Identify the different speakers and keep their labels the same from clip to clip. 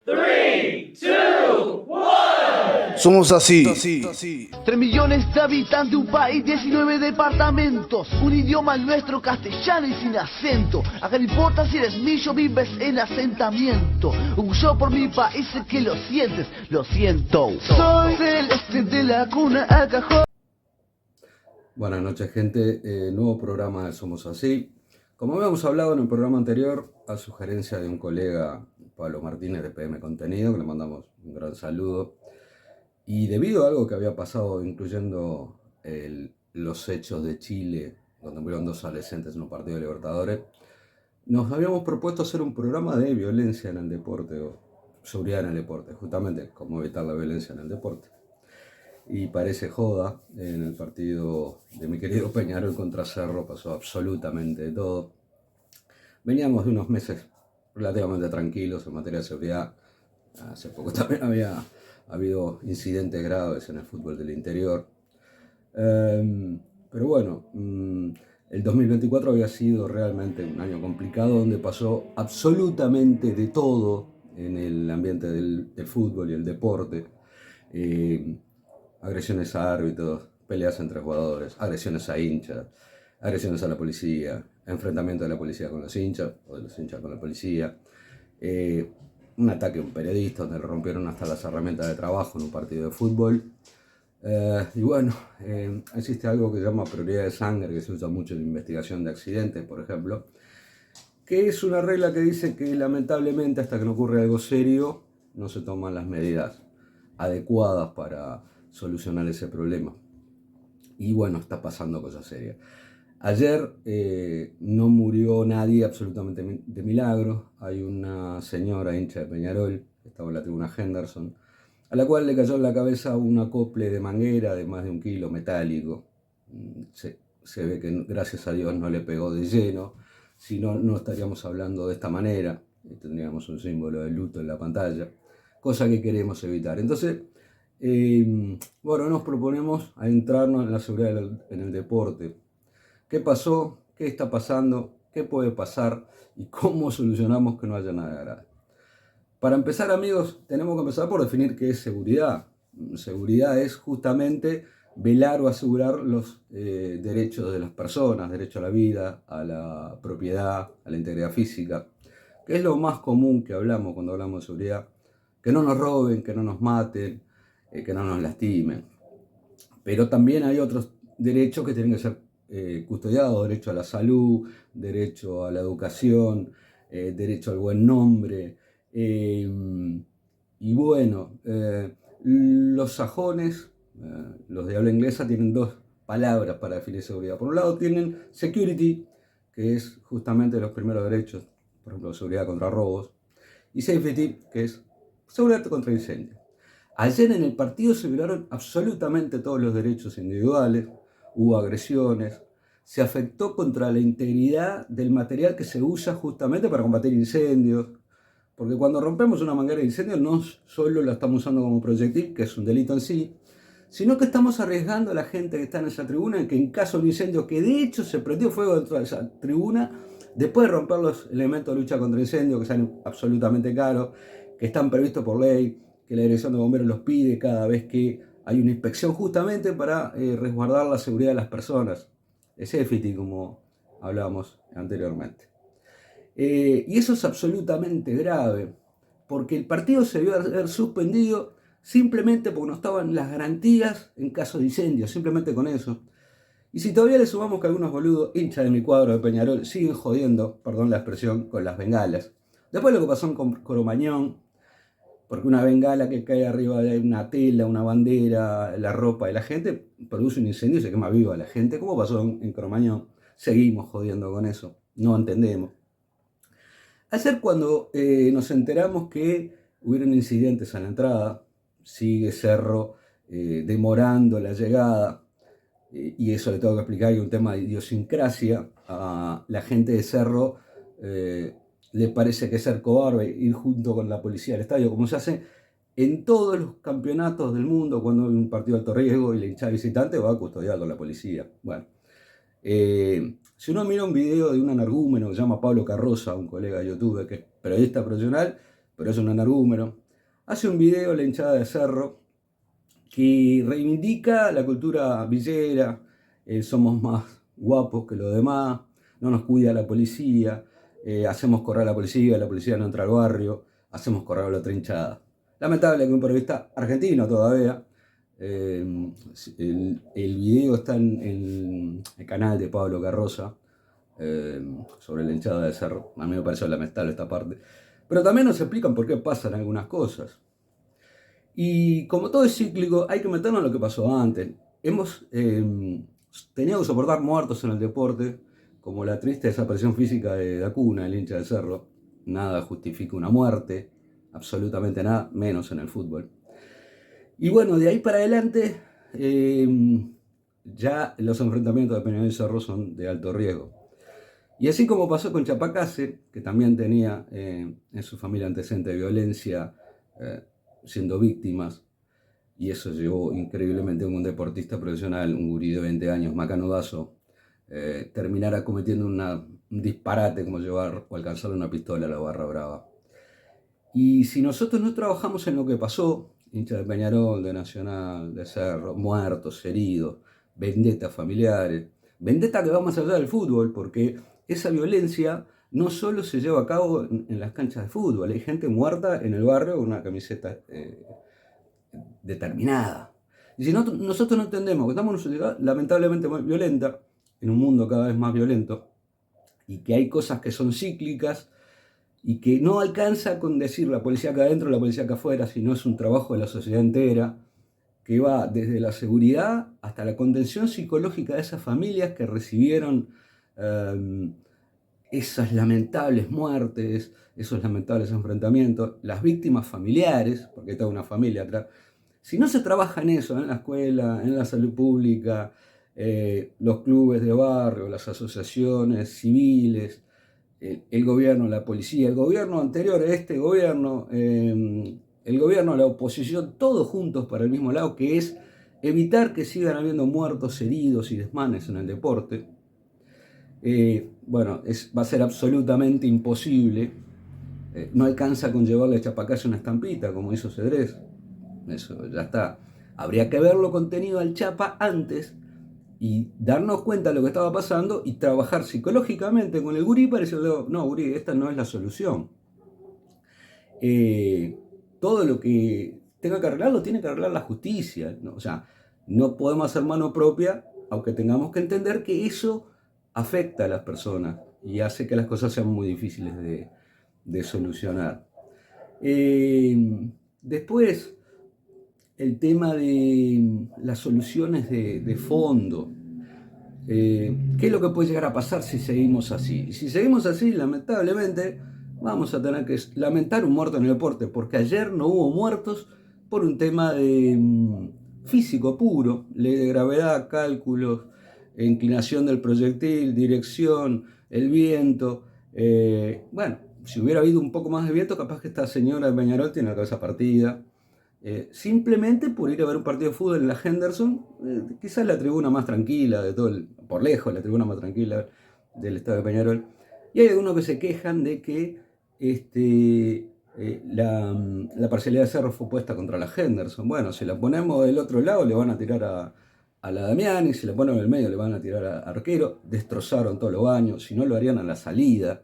Speaker 1: 3, 2, 1.
Speaker 2: Somos así.
Speaker 3: 3 millones de habitantes, un país, 19 departamentos, un idioma nuestro castellano y sin acento. Acá no importa si eres millo, vives en asentamiento. Orgullo por mi país, sé que lo sientes, lo siento. Soy celeste de la cuna al cajón.
Speaker 4: Buenas noches, gente. Nuevo programa de Somos Así. Como habíamos hablado en el programa anterior, a sugerencia de un colega, Pablo Martínez de PM Contenido, que le mandamos un gran saludo, y debido a algo que había pasado, incluyendo los hechos de Chile, donde murieron 2 adolescentes en un partido de Libertadores, nos habíamos propuesto hacer un programa de violencia en el deporte, o seguridad en el deporte, justamente cómo evitar la violencia en el deporte. Y parece joda, en el partido de mi querido Peñarol contra Cerro pasó absolutamente de todo. Veníamos de unos meses relativamente tranquilos en materia de seguridad. Hace poco también había habido incidentes graves en el fútbol del interior. Pero bueno, el 2024 había sido realmente un año complicado donde pasó absolutamente de todo en el ambiente del fútbol y el deporte. Agresiones a árbitros, peleas entre jugadores, agresiones a hinchas, agresiones a la policía, enfrentamiento de la policía con los hinchas o de los hinchas con la policía, un ataque a un periodista donde le rompieron hasta las herramientas de trabajo en un partido de fútbol. Y bueno, existe algo que se llama prioridad de sangre, que se usa mucho en investigación de accidentes, por ejemplo, que es una regla que dice que lamentablemente hasta que no ocurre algo serio no se toman las medidas adecuadas para solucionar ese problema. Y bueno, está pasando cosas serias. Ayer no murió nadie absolutamente de milagro. Hay una señora hincha de Peñarol, que estaba en la tribuna Henderson, a la cual le cayó en la cabeza un acople de manguera de más de 1 kilo metálico. Se ve que gracias a Dios no le pegó de lleno, si no, no estaríamos hablando de esta manera, tendríamos un símbolo de luto en la pantalla, cosa que queremos evitar. Entonces, bueno, nos proponemos adentrarnos en la seguridad en el deporte. ¿Qué pasó? ¿Qué está pasando? ¿Qué puede pasar? ¿Y cómo solucionamos que no haya nada grave? Para empezar, amigos, tenemos que empezar por definir qué es seguridad. Seguridad es justamente velar o asegurar los derechos de las personas, derecho a la vida, a la propiedad, a la integridad física, que es lo más común que hablamos cuando hablamos de seguridad. Que no nos roben, que no nos maten, que no nos lastimen. Pero también hay otros derechos que tienen que ser custodiados: derecho a la salud, derecho a la educación, derecho al buen nombre. Y bueno, los sajones, los de habla inglesa, tienen 2 palabras para definir seguridad. Por un lado tienen security, que es justamente los primeros derechos, por ejemplo, seguridad contra robos, y safety, que es seguridad contra incendios. Ayer en el partido se violaron absolutamente todos los derechos individuales, hubo agresiones, se afectó contra la integridad del material que se usa justamente para combatir incendios, porque cuando rompemos una manguera de incendio no solo la estamos usando como proyectil, que es un delito en sí, sino que estamos arriesgando a la gente que está en esa tribuna en que en caso de incendio, que de hecho se prendió fuego dentro de esa tribuna, después de romper los elementos de lucha contra incendios que salen absolutamente caros, que están previstos por ley, que la Dirección de Bomberos los pide cada vez que hay una inspección, justamente para resguardar la seguridad de las personas. Es safety, como hablábamos anteriormente. Y eso es absolutamente grave, porque el partido se debió haber suspendido simplemente porque no estaban las garantías en caso de incendio, simplemente con eso. Y si todavía le sumamos que algunos boludos hinchas de mi cuadro de Peñarol siguen jodiendo, perdón la expresión, con las bengalas. Después lo que pasó en Cromañón, porque una bengala que cae arriba de una tela, una bandera, la ropa de la gente, produce un incendio y se quema viva la gente. ¿Cómo pasó en Cromañón? Seguimos jodiendo con eso, no entendemos. Ayer cuando nos enteramos que hubieron incidentes a la entrada, sigue Cerro demorando la llegada, y eso le tengo que explicar, hay un tema de idiosincrasia. A la gente de Cerro le parece que es ser cobarde ir junto con la policía al estadio, como se hace en todos los campeonatos del mundo. Cuando hay un partido de alto riesgo y la hinchada visitante va a custodiar con la policía. Bueno, si uno mira un video de un energúmeno que se llama Pablo Carroza, un colega de YouTube que es periodista profesional, pero es un energúmeno, hace un video la hinchada de Cerro que reivindica la cultura villera, somos más guapos que los demás, no nos cuida la policía, hacemos correr a la policía no entra al barrio, hacemos correr a la otra hinchada. Lamentable que un periodista argentino todavía, el video está en el canal de Pablo Carroza, sobre la hinchada de Cerro. A mí me pareció lamentable esta parte, pero también nos explican por qué pasan algunas cosas. Y como todo es cíclico, hay que meternos en lo que pasó antes. Hemos tenido que soportar muertos en el deporte, como la triste desaparición física de Dacuna, el hincha del Cerro. Nada justifica una muerte, absolutamente nada, menos en el fútbol. Y bueno, de ahí para adelante, ya los enfrentamientos de Peñarol y Cerro son de alto riesgo. Y así como pasó con Chapacase, que también tenía en su familia antecedentes de violencia, siendo víctimas, y eso llevó increíblemente a un deportista profesional, un gurí de 20 años, macanudazo, terminara cometiendo un disparate como llevar o alcanzar una pistola a la barra brava. Y si nosotros no trabajamos en lo que pasó, hincha de Peñarol, de Nacional, de Cerro, muertos, heridos, vendetas familiares, vendetta que va más allá del fútbol, porque esa violencia no solo se lleva a cabo en las canchas de fútbol, hay gente muerta en el barrio con una camiseta determinada. Y si no, nosotros no entendemos que estamos en una sociedad lamentablemente muy violenta, en un mundo cada vez más violento, y que hay cosas que son cíclicas y que no alcanza con decir la policía acá adentro, la policía acá afuera, sino es un trabajo de la sociedad entera, que va desde la seguridad hasta la contención psicológica de esas familias que recibieron esas lamentables muertes, esos lamentables enfrentamientos, las víctimas familiares, porque hay toda una familia atrás. Si no se trabaja en eso, en la escuela, en la salud pública, los clubes de barrio, las asociaciones civiles, el gobierno, la policía, el gobierno anterior a este gobierno, el gobierno, la oposición, todos juntos para el mismo lado, que es evitar que sigan habiendo muertos, heridos y desmanes en el deporte. Bueno, va a ser absolutamente imposible. No alcanza con llevarle a Chapacase una estampita, como hizo Cedrés. Eso ya está. Habría que verlo contenido al Chapa antes y darnos cuenta de lo que estaba pasando y trabajar psicológicamente con el gurí para decirle, no, gurí, esta no es la solución. Todo lo que tenga que arreglar lo tiene que arreglar la justicia, ¿no? O sea, no podemos hacer mano propia, aunque tengamos que entender que eso afecta a las personas y hace que las cosas sean muy difíciles de solucionar. Después, el tema de las soluciones de fondo. ¿Qué es lo que puede llegar a pasar si seguimos así? Y si seguimos así, lamentablemente, vamos a tener que lamentar un muerto en el deporte, porque ayer no hubo muertos por un tema de físico puro, ley de gravedad, cálculos, inclinación del proyectil, dirección, el viento. Bueno, si hubiera habido un poco más de viento, capaz que esta señora de Peñarol tiene la cabeza partida. Simplemente por ir a ver un partido de fútbol en la Henderson, quizás la tribuna más tranquila de todo, por lejos la tribuna más tranquila del estado de Peñarol. Y hay algunos que se quejan de que la parcialidad de Cerro fue puesta contra la Henderson. Bueno, si la ponemos del otro lado le van a tirar a la Damiani, si la ponemos en el medio le van a tirar a Arquero. Destrozaron todos los baños, si no lo harían a la salida.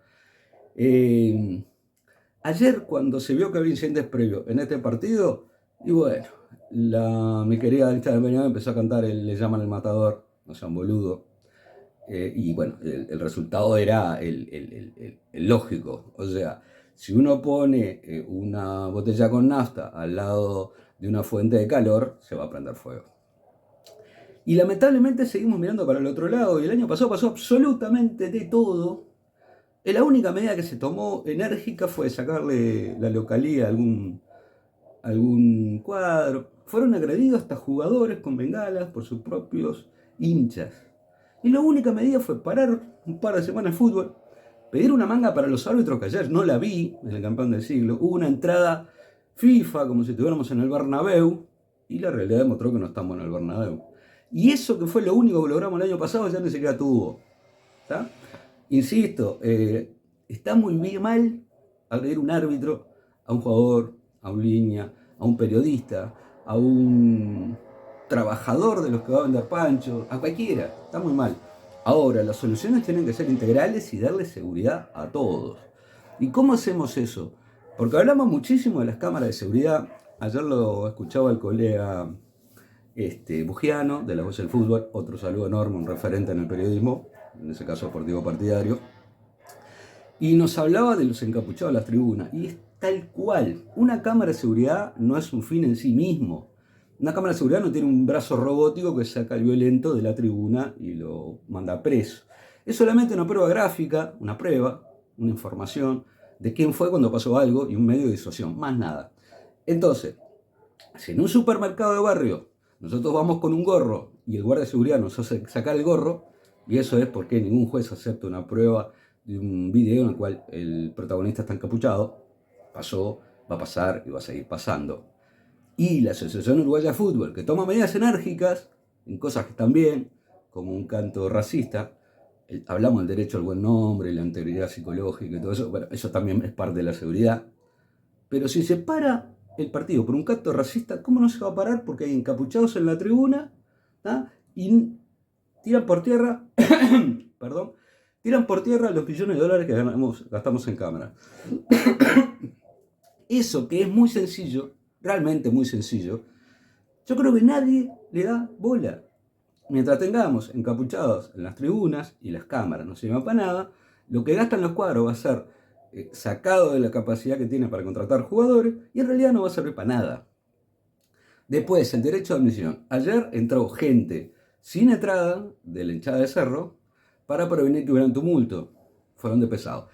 Speaker 4: Ayer cuando se vio que había incidentes previos en este partido, y bueno, mi querida hincha de Peñarol empezó a cantar Le llaman el matador, no sean boludo. Y bueno, el resultado era el lógico. O sea, si uno pone una botella con nafta al lado de una fuente de calor, se va a prender fuego. Y lamentablemente seguimos mirando para el otro lado, y el año pasado pasó absolutamente de todo. La única medida que se tomó enérgica fue sacarle la localía a algún cuadro. Fueron agredidos hasta jugadores con bengalas por sus propios hinchas. Y la única medida fue parar un par de semanas el fútbol, pedir una manga para los árbitros, que ayer no la vi en el campeón del siglo. Hubo una entrada FIFA como si estuviéramos en el Bernabéu, y la realidad demostró que no estamos en el Bernabéu. Y eso que fue lo único que logramos el año pasado ya ni siquiera tuvo. ¿Está? Insisto, está muy bien mal agredir un árbitro, a un jugador, a un línea, a un periodista, a un trabajador de los que va a vender pancho, a cualquiera. Está muy mal. Ahora, las soluciones tienen que ser integrales y darle seguridad a todos. ¿Y cómo hacemos eso? Porque hablamos muchísimo de las cámaras de seguridad. Ayer lo escuchaba el colega Bugiano, de La Voz del Fútbol, otro saludo enorme, un referente en el periodismo, en ese caso deportivo partidario, y nos hablaba de los encapuchados de las tribunas, y es tal cual. Una cámara de seguridad no es un fin en sí mismo. Una cámara de seguridad no tiene un brazo robótico que saca al violento de la tribuna y lo manda preso. Es solamente una prueba gráfica, una prueba, una información de quién fue cuando pasó algo y un medio de disuasión, más nada. Entonces, si en un supermercado de barrio nosotros vamos con un gorro y el guardia de seguridad nos hace sacar el gorro, y eso es porque ningún juez acepta una prueba de un video en el cual el protagonista está encapuchado, pasó, va a pasar y va a seguir pasando. Y la Asociación Uruguaya de Fútbol, que toma medidas enérgicas en cosas que están bien, como un canto racista, hablamos del derecho al buen nombre, la integridad psicológica y todo eso, bueno, eso también es parte de la seguridad. Pero si se para el partido por un canto racista, ¿cómo no se va a parar? Porque hay encapuchados en la tribuna, ¿tá? Y tiran por tierra, perdón, tiran por tierra los billones de dólares que gastamos en cámara. Eso que es muy sencillo, realmente muy sencillo, yo creo que nadie le da bola. Mientras tengamos encapuchados en las tribunas y las cámaras no sirven para nada, lo que gastan los cuadros va a ser sacado de la capacidad que tiene para contratar jugadores y en realidad no va a servir para nada. Después, el derecho de admisión. Ayer entró gente sin entrada de la hinchada de Cerro para prevenir que hubiera un tumulto. Fueron de pesado.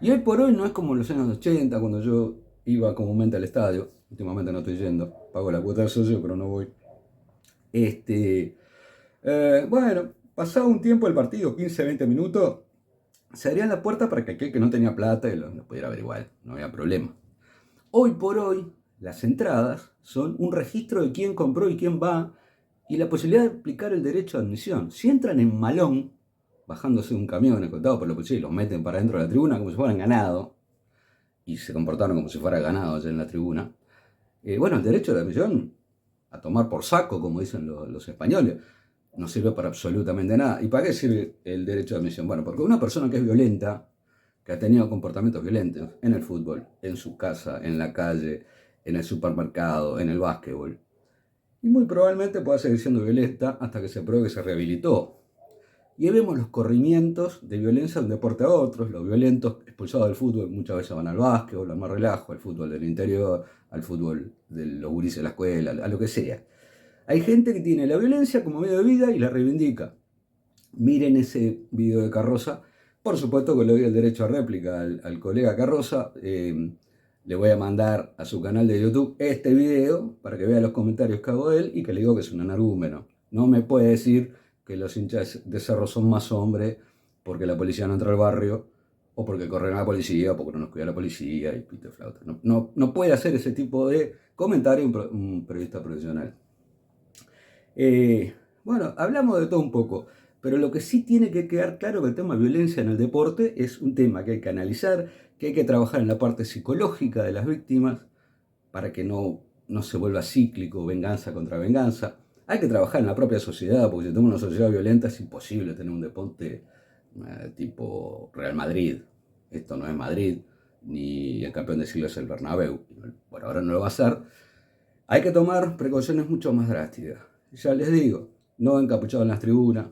Speaker 4: Y hoy por hoy no es como en los años 80, cuando yo iba comúnmente al estadio. Últimamente no estoy yendo, pago la cuota del socio, pero no voy. Bueno, pasado un tiempo del partido, 15-20 minutos, se abrían la puerta para que aquel que no tenía plata lo pudiera averiguar, no había problema. Hoy por hoy, las entradas son un registro de quién compró y quién va, y la posibilidad de aplicar el derecho de admisión. Si entran en malón, bajándose de un camión escoltado por la policía y los meten para dentro de la tribuna como si fueran ganado, y se comportaron como si fuera ganado allá en la tribuna, bueno, el derecho de admisión, a tomar por saco, como dicen los españoles, no sirve para absolutamente nada. ¿Y para qué sirve el derecho de admisión? Bueno, porque una persona que es violenta, que ha tenido comportamientos violentos en el fútbol, en su casa, en la calle, en el supermercado, en el básquetbol, y muy probablemente pueda seguir siendo violenta hasta que se pruebe que se rehabilitó. Y ahí vemos los corrimientos de violencia de un deporte a otros. Los violentos expulsados del fútbol muchas veces van al básquetbol, al más relajo, al fútbol del interior, al fútbol de los gurises de la escuela, a lo que sea. Hay gente que tiene la violencia como medio de vida y la reivindica. Miren ese video de Carroza. Por supuesto que le doy el derecho a réplica al colega Carroza. Le voy a mandar a su canal de YouTube este video para que vea los comentarios que hago de él y que le digo que es un energúmeno. No me puede decir que los hinchas de Cerro son más hombres porque la policía no entra al barrio, o porque corren a la policía, o porque no nos cuida la policía y pito flauta. No puede hacer ese tipo de comentario un periodista profesional. Bueno, hablamos de todo un poco, pero lo que sí tiene que quedar claro que el tema de violencia en el deporte es un tema que hay que analizar, que hay que trabajar en la parte psicológica de las víctimas para que no se vuelva cíclico, venganza contra venganza. Hay que trabajar en la propia sociedad, porque si tenemos una sociedad violenta es imposible tener un deporte tipo Real Madrid. Esto no es Madrid, ni el campeón de siglo es el Bernabéu. Por ahora no lo va a ser. Hay que tomar precauciones mucho más drásticas. Ya les digo, no encapuchados en las tribunas,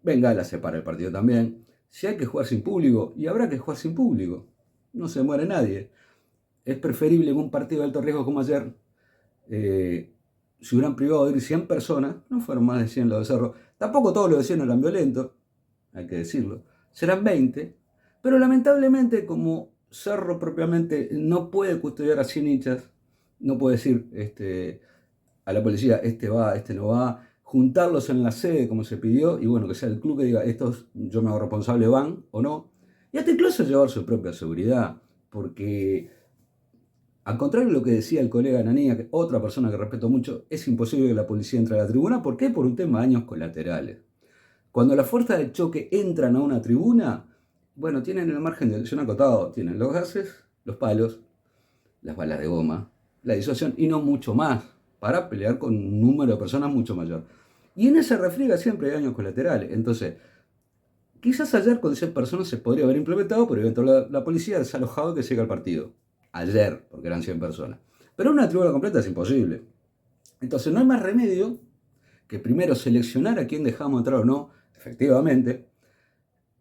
Speaker 4: Bengala separa el partido también. Si hay que jugar sin público, y habrá que jugar sin público, no se muere nadie. Es preferible en un partido de alto riesgo como ayer, si hubieran privado de ir 100 personas, no fueron más de 100 los de Cerro. Tampoco todos los de 100 eran violentos, hay que decirlo. Serán 20, pero lamentablemente como Cerro propiamente no puede custodiar a 100 hinchas, no puede decir a la policía, este va, este no va, juntarlos en la sede como se pidió, y bueno, que sea el club que diga, estos yo me hago responsable, van o no, y hasta incluso llevar su propia seguridad, porque al contrario de lo que decía el colega Nanía, que otra persona que respeto mucho, es imposible que la policía entre a la tribuna. ¿Por qué? Por un tema de daños colaterales. Cuando las fuerzas de choque entran a una tribuna, bueno, tienen el margen de acción acotado, tienen los gases, los palos, las balas de goma, la disuasión y no mucho más, para pelear con un número de personas mucho mayor. Y en esa refriega siempre hay daños colaterales. Entonces, quizás ayer con 100 personas se podría haber implementado, pero eventualmente la policía ha desalojado que siga el partido. Ayer, porque eran 100 personas. Pero una tribuna completa es imposible. Entonces no hay más remedio que primero seleccionar a quién dejamos entrar o no, efectivamente,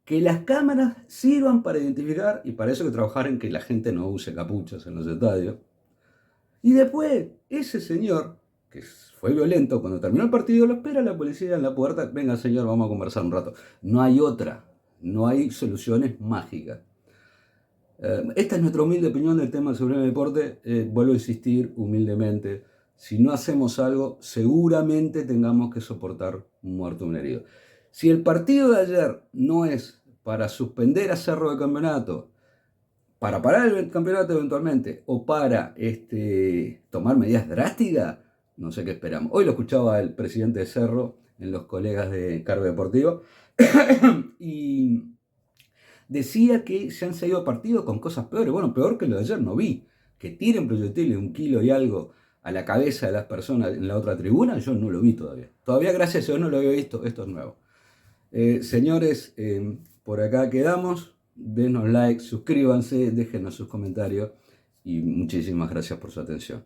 Speaker 4: que las cámaras sirvan para identificar, y para eso hay que trabajar en que la gente no use capuchas en los estadios. Y después, ese señor, que fue violento, cuando terminó el partido, lo espera la policía en la puerta, venga señor, vamos a conversar un rato. No hay otra, no hay soluciones mágicas. Esta es nuestra humilde opinión del tema del seguridad en el deporte. Vuelvo a insistir humildemente, si no hacemos algo, seguramente tengamos que soportar un muerto o un herido. Si el partido de ayer no es para suspender a Cerro del campeonato, para parar el campeonato eventualmente, o para tomar medidas drásticas, no sé qué esperamos. Hoy lo escuchaba el presidente de Cerro en los colegas de Cargo Deportivo, y decía que se han seguido partidos con cosas peores. Bueno, peor que lo de ayer no vi. Que tiren proyectiles 1 kilo y algo a la cabeza de las personas en la otra tribuna, yo no lo vi todavía. Todavía, gracias a Dios, no lo había visto. Esto es nuevo. Señores, por acá quedamos. Denos like, suscríbanse, déjenos sus comentarios y muchísimas gracias por su atención.